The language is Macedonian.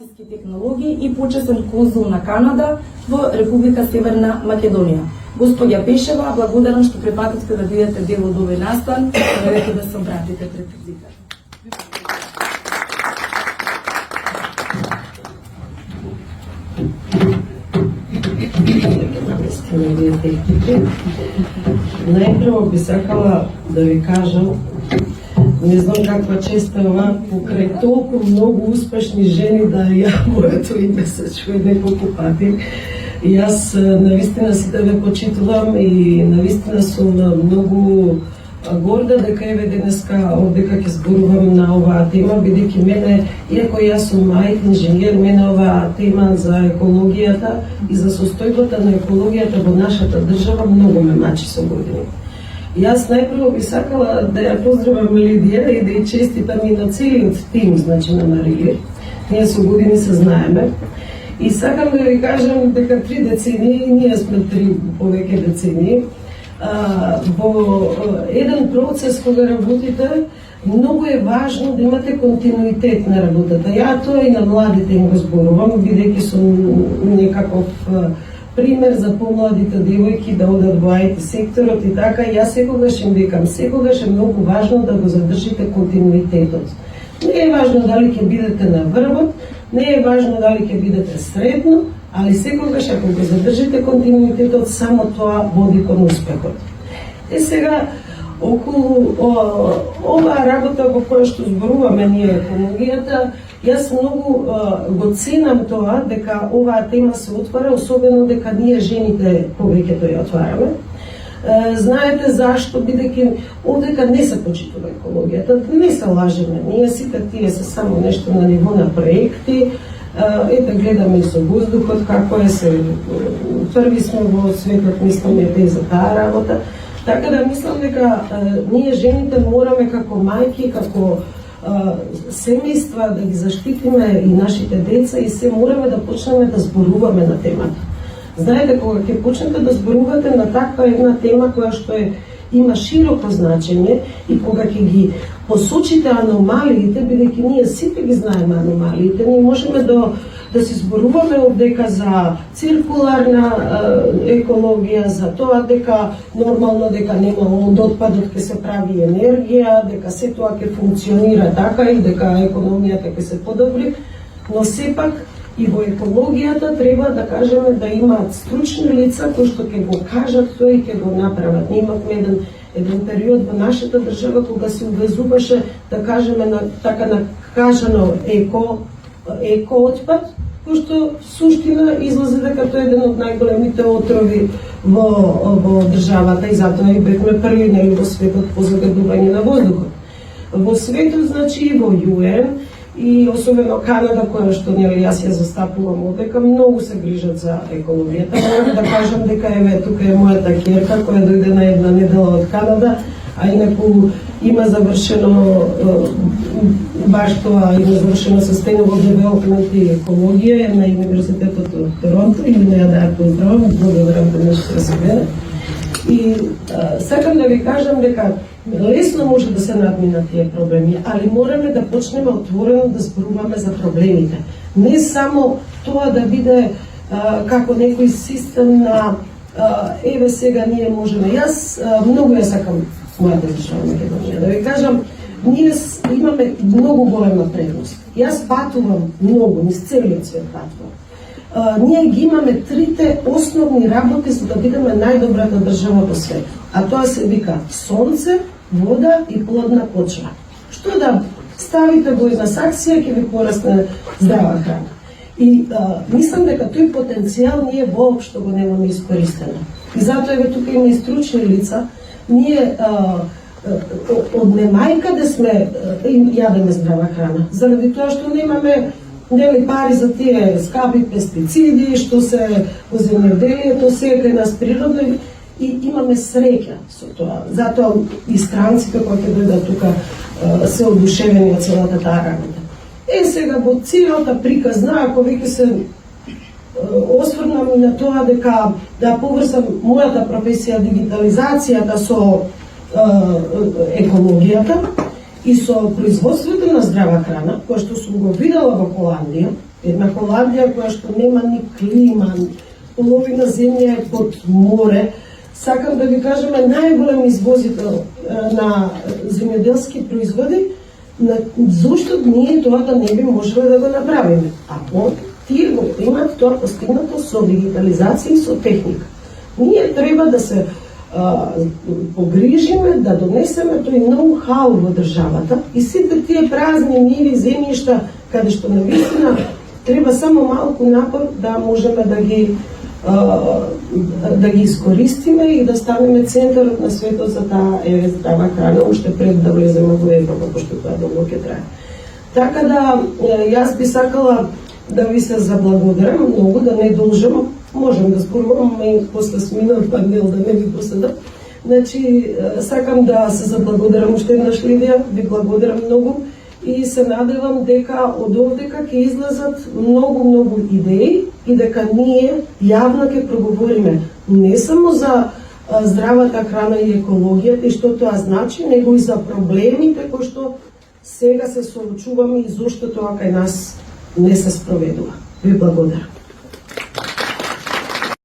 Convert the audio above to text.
технологии и почесен конзул на Канада во Република Северна Македонија. Господја Пешева, благодарам што препативте да бидете дел од овој настан, можете да се обратите пред председателот. Најпрво би сакала да ви кажам, не знам каква чест е ова, покрај толку многу успешни жени да ја моето име се чуе неколку пати. И јас навистина сите ве почитувам и навистина сум многу горда дека еве денеска овдека ќе зборувам на оваа тема, бидејќи мене, иако јас сум IT инженер, мене оваа тема за екологијата и за состојбата на екологијата во нашата држава многу ме мачи со години. Јас најпрво би сакала да ја поздравам Лидија и да ја честитам и на целиот тим, значи на Марија. Ние со години се знаеме. И сакам да ви кажам дека 3 децении, ние сме 3 повеќе децении, во еден процес кога работите, многу е важно да имате континуитет на работата. Ја тоа и на младите им го зборувам, бидејќи сум некаков пример за помладите девојки да одат во IT секторот и така. Јас секогаш им викам, секогаш е многу важно да го задржите континуитетот. Не е важно дали ќе бидете на врвот, не е важно дали ќе бидете средно, али секогаш ако го задржите континуитетот, само тоа води кон успехот. Е сега, околу оваа работа во која што зборуваме ние екологијата, јас многу го ценам тоа дека оваа тема се отвара, особено дека ние жените повеќето ја отвараме. Знаете зашто, бидејќи овдека не се почитува екологијата, не се лажеме, ние сите тие се само нешто на ниво на проекти. Ете, гледаме и со воздухот како е, се први сме во светот, мислиме и за таа работа. Така да мислам дека ние жените мораме како мајки, како семејства да ги заштитиме и нашите деца и се мораме да почнеме да зборуваме на темата. Знаете, кога ќе почнете да зборувате на таква една тема која што има широко значење и кога ќе ги посочите аномалиите, бидејќи ние сите ги знаеме аномалиите, ние можеме да се зборуваме овдека за циркуларна екологија, за тоа дека нормално дека нема од отпадот ќе се прави енергија, дека се тоа ќе функционира така и дека економијата ќе се подобри, но сепак и во екологијата треба да кажеме да имаат стручни лица кои што ќе го кажат тоа и ќе го направат. Ние имавме еден период во нашата држава кога се увезуваше, да кажеме, така накажано еко-отпад, кој што суштина излезе дека тоа е еден од најголемите отрови во државата и затоа и бевме први нели во светот по загадување на воздухот. Во светот, значи и во ЮН, и особено Канада, која што нели јас ја застапувам овдека, многу се грижат за екологијата. Морам да кажам дека еве тука е мојата ќерка која дојде на една недела од Канада, а инаку има завршено баш тоа, има завршено Sustainable Development и екологија на Универзитетот од Торонто и не ја да ја поздравам, благодарам денес што се мене. И сакам да ви кажам дека лесно може да се надминат тие проблеми, али мораме да почнеме отворено да зборуваме за проблемите. Не само тоа да биде како некој систем на еве сега ние можеме. Јас многу ја сакам мојата држава Македонија. Да ви кажам, ние имаме многу голема предност. Јас патувам многу, низ целиот свет патувам. Ние ги имаме трите основни работи за да бидеме најдобрата држава во свет. А тоа се вика сонце, вода и плодна почва. Што да ставите во една саксија ќе ви порасне здрава храна. И мислам дека тој потенцијал ние воопшто го немаме искористено. И затоа еве тука има и стручни лица. Ние од немајка да сме јадеме здрава храна, заради тоа што немаме нели пари за тие скапи пестициди што се во земјоделието, сега кај нас природно и имаме среќа со тоа. Затоа и странците кои ќе дојдат тука се одушевени од целата таа работа. Сега во целата приказна, ако веќе се осврнам и на тоа дека да поврзам мојата професија дигитализацијата со екологијата и со производството на здрава храна, која што сум го видела во Холандија, Една Холандија која што нема ни клима, половина земја е под море. Сакам да ви кажем, најголем извозител на земјоделски производи, зошто ние тоа да не би можеле да го направиме? Тие го имат тоа постигнато со дигитализација и со техника. Ние треба да се погрижиме, да донесеме тој ноу-хау во државата и сите тие празни ниви земјишта, каде што навистина треба само малку напор да можеме да ги искористиме и да станеме центарот на светот за таа здрава храна, уште пред да влеземе во Европа, пошто тоа долго ќе трае. Така да, јас би сакала да ви се заблагодарам многу, да не должам, можем да зборувам и после сминат панел да не ви посадам. Значи, сакам да се заблагодарам уште еднаш, Лидија, ви благодарам многу и се надевам дека од овдека ќе излезат многу идеи и дека ние јавно ќе проговориме не само за здравата храна и екологијата и што тоа значи, него и за проблемите кои што сега се соочуваме и зошто тоа кај нас не се спроведува. Ви благодарам.